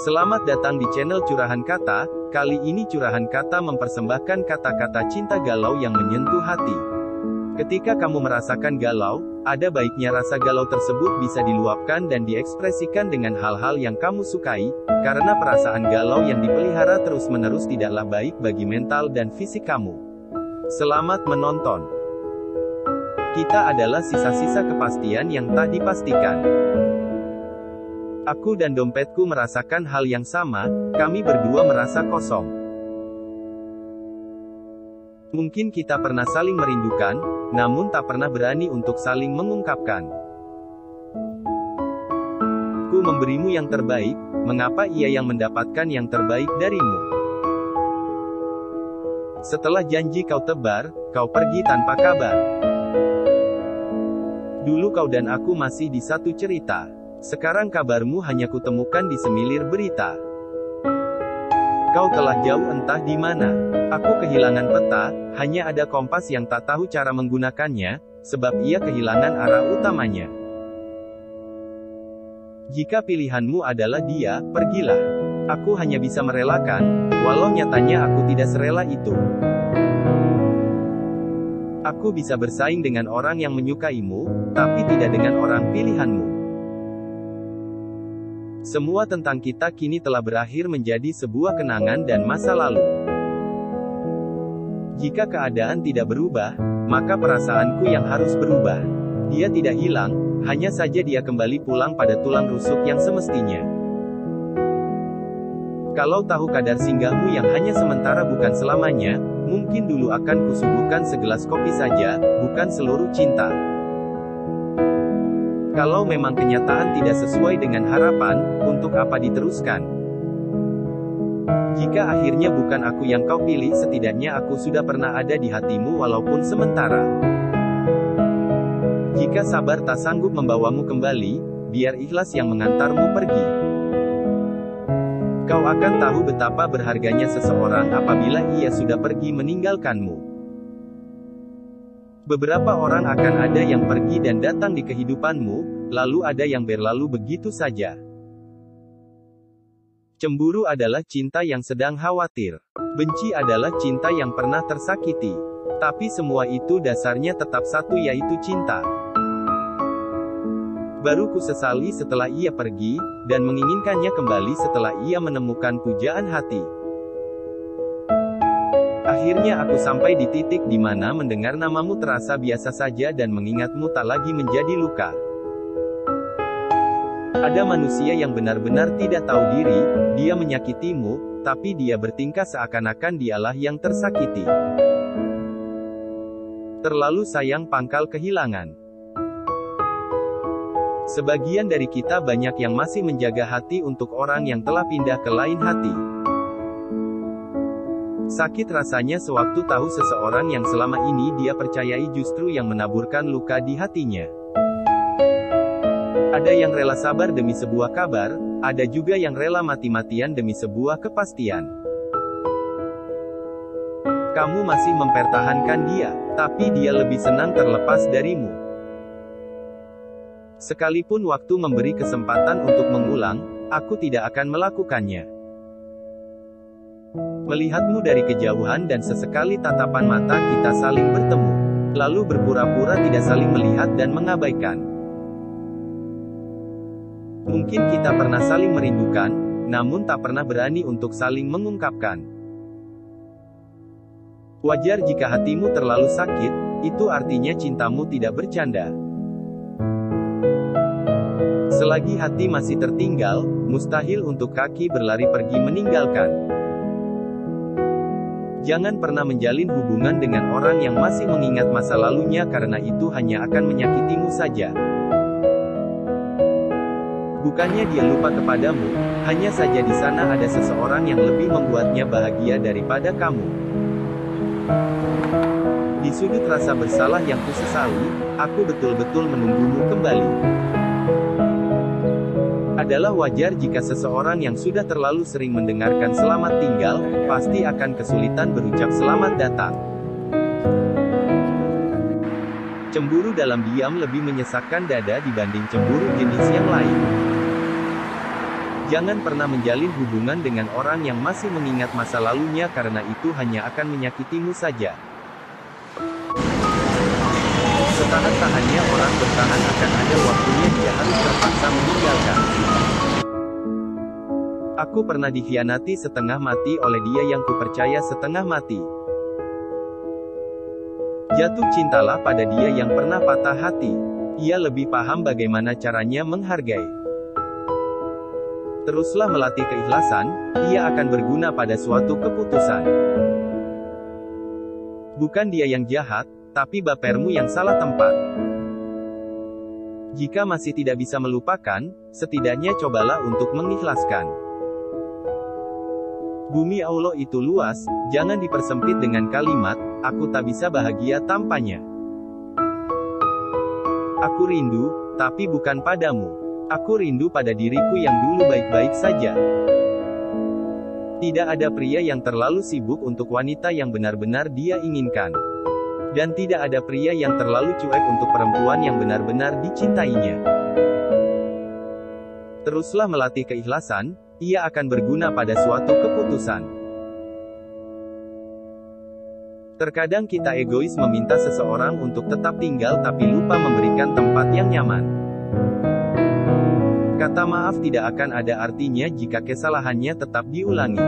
Selamat datang di channel Curahan Kata. Kali ini Curahan Kata mempersembahkan kata-kata cinta galau yang menyentuh hati. Ketika kamu merasakan galau, ada baiknya rasa galau tersebut bisa diluapkan dan diekspresikan dengan hal-hal yang kamu sukai, karena perasaan galau yang dipelihara terus-menerus tidaklah baik bagi mental dan fisik kamu. Selamat menonton. Kita adalah sisa-sisa kepastian yang tak dipastikan. Aku dan dompetku merasakan hal yang sama, kami berdua merasa kosong. Mungkin kita pernah saling merindukan, namun tak pernah berani untuk saling mengungkapkan. Ku memberimu yang terbaik, mengapa ia yang mendapatkan yang terbaik darimu? Setelah janji kau tebar, kau pergi tanpa kabar. Dulu kau dan aku masih di satu cerita. Sekarang kabarmu hanya kutemukan di semilir berita. Kau telah jauh entah di mana. Aku kehilangan peta, hanya ada kompas yang tak tahu cara menggunakannya, sebab ia kehilangan arah utamanya. Jika pilihanmu adalah dia, pergilah. Aku hanya bisa merelakan, walau nyatanya aku tidak serela itu. Aku bisa bersaing dengan orang yang menyukaimu, tapi tidak dengan orang pilihanmu. Semua tentang kita kini telah berakhir menjadi sebuah kenangan dan masa lalu. Jika keadaan tidak berubah, maka perasaanku yang harus berubah. Dia tidak hilang, hanya saja dia kembali pulang pada tulang rusuk yang semestinya. Kalau tahu kadar singgahmu yang hanya sementara bukan selamanya, mungkin dulu akan kusuguhkan segelas kopi saja, bukan seluruh cinta. Kalau memang kenyataan tidak sesuai dengan harapan, untuk apa diteruskan? Jika akhirnya bukan aku yang kau pilih, setidaknya aku sudah pernah ada di hatimu walaupun sementara. Jika sabar tak sanggup membawamu kembali, biar ikhlas yang mengantarmu pergi. Kau akan tahu betapa berharganya seseorang apabila ia sudah pergi meninggalkanmu. Beberapa orang akan ada yang pergi dan datang di kehidupanmu, lalu ada yang berlalu begitu saja. Cemburu adalah cinta yang sedang khawatir. Benci adalah cinta yang pernah tersakiti. Tapi semua itu dasarnya tetap satu, yaitu cinta. Baru ku sesali setelah ia pergi, dan menginginkannya kembali setelah ia menemukan pujaan hati. Akhirnya aku sampai di titik di mana mendengar namamu terasa biasa saja dan mengingatmu tak lagi menjadi luka. Ada manusia yang benar-benar tidak tahu diri, dia menyakitimu, tapi dia bertingkah seakan-akan dialah yang tersakiti. Terlalu sayang pangkal kehilangan. Sebagian dari kita banyak yang masih menjaga hati untuk orang yang telah pindah ke lain hati. Sakit rasanya sewaktu tahu seseorang yang selama ini dia percayai justru yang menaburkan luka di hatinya. Ada yang rela sabar demi sebuah kabar, ada juga yang rela mati-matian demi sebuah kepastian. Kamu masih mempertahankan dia, tapi dia lebih senang terlepas darimu. Sekalipun waktu memberi kesempatan untuk mengulang, aku tidak akan melakukannya. Melihatmu dari kejauhan dan sesekali tatapan mata kita saling bertemu. Lalu berpura-pura tidak saling melihat dan mengabaikan. Mungkin kita pernah saling merindukan, namun tak pernah berani untuk saling mengungkapkan. Wajar jika hatimu terlalu sakit, itu artinya cintamu tidak bercanda. Selagi hati masih tertinggal, mustahil untuk kaki berlari pergi meninggalkan. Jangan pernah menjalin hubungan dengan orang yang masih mengingat masa lalunya, karena itu hanya akan menyakitimu saja. Bukannya dia lupa kepadamu, hanya saja di sana ada seseorang yang lebih membuatnya bahagia daripada kamu. Di sudut rasa bersalah yang kusesali, aku betul-betul menunggumu kembali. Adalah wajar jika seseorang yang sudah terlalu sering mendengarkan selamat tinggal, pasti akan kesulitan berucap selamat datang. Cemburu dalam diam lebih menyesakkan dada dibanding cemburu jenis yang lain. Jangan pernah menjalin hubungan dengan orang yang masih mengingat masa lalunya karena itu hanya akan menyakitimu saja. Setahan-tahannya orang bertahan akan ada waktunya dia harus terpaksa meninggalkan. Aku pernah dikhianati setengah mati oleh dia yang kupercaya setengah mati. Jatuh cintalah pada dia yang pernah patah hati. Ia lebih paham bagaimana caranya menghargai. Teruslah melatih keikhlasan, ia akan berguna pada suatu keputusan. Bukan dia yang jahat, tapi bapermu yang salah tempat. Jika masih tidak bisa melupakan, setidaknya cobalah untuk mengikhlaskan. Bumi Allah itu luas, jangan dipersempit dengan kalimat, aku tak bisa bahagia tanpanya. Aku rindu, tapi bukan padamu. Aku rindu pada diriku yang dulu baik-baik saja. Tidak ada pria yang terlalu sibuk untuk wanita yang benar-benar dia inginkan. Dan tidak ada pria yang terlalu cuek untuk perempuan yang benar-benar dicintainya. Teruslah melatih keikhlasan, ia akan berguna pada suatu keputusan. Terkadang kita egois meminta seseorang untuk tetap tinggal tapi lupa memberikan tempat yang nyaman. Kata maaf tidak akan ada artinya jika kesalahannya tetap diulangi.